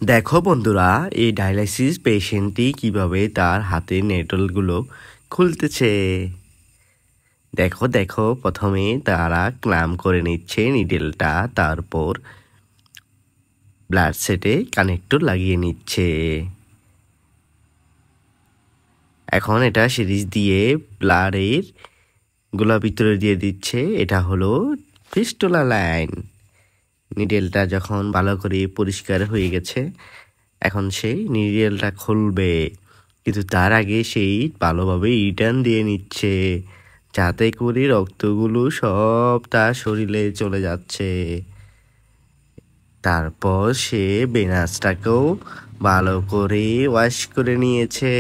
দেখো বন্ধুরা, এই ডায়ালাইসিস পেশেন্টটি কিভাবে তার হাতের নেটলগুলো খুলতেছে। দেখো দেখো, প্রথমে তারা ক্ল্যাম্প করে নিচ্ছে নিডেলটা, তারপর ব্লাড সেটে কানেক্টর লাগিয়ে নিচ্ছে। এখন এটা সিরিজ দিয়ে ব্লাডের গুলা ভিতরে দিয়ে দিচ্ছে। এটা হলো ফিস্টুলা লাইন। নিডেলটা যখন ভালো করে পরিষ্কার হয়ে গেছে, এখন সেই নিডেলটা খুলবে, কিন্তু তার আগে সেই ভালোভাবে রিটার্ন দিয়ে নিচ্ছে, যাতে করে রক্তগুলো সব তার শরীরে চলে যাচ্ছে। তারপর সে ভেনাসটাকেও ভালো করে ওয়াশ করে নিয়েছে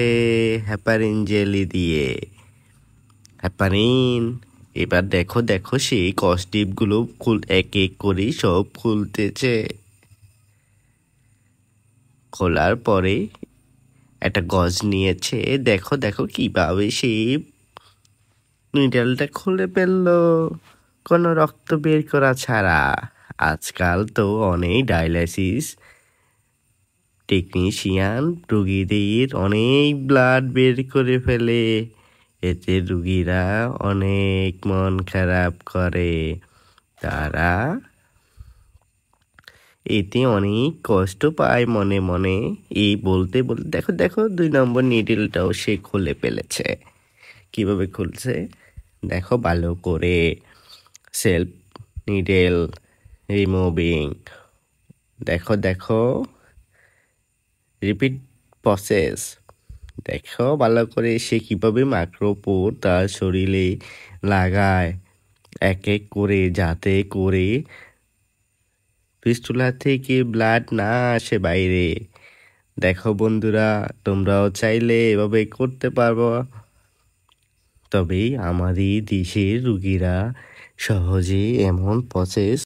হেপারিন জেলি দিয়ে। হেপারিন, এবার দেখো দেখো সেই কস্টিপগুলো এক এক করে সব খুলতেছে। খোলার পরে একটা গজ নিয়েছে। দেখো দেখো কিভাবে সেই নিডেলটা খুলে ফেললো, কোনো রক্ত বের করা ছাড়া। আজকাল তো অনেক ডায়ালাইসিস টেকনিশিয়ান রুগীদের অনেক ব্লাড বের করে ফেলে, এতে রুগীরা অনেক মন খারাপ করে। তারা এতে অনেক কষ্ট পায় মনে মনে। এই বলতে বলতে দেখো দেখো 2 নম্বর নিডেলটাও সে খুলে ফেলেছে। কিভাবে খুলছে দেখো ভালো করে। Self needle removing. দেখো দেখো, রিপিট প্রসেস। দেখো ভালো করে সে কিভাবে মাইক্রোপোর তার শরীরে লাগায় এক এক করে, যাতে করে ফিস্টুলা থেকে ব্লাড না আসে বাইরে। দেখো বন্ধুরা, তোমরাও চাইলে এভাবে করতে পারবো। তবে আমাদের দেশের রুগীরা সহজে এমন প্রসেস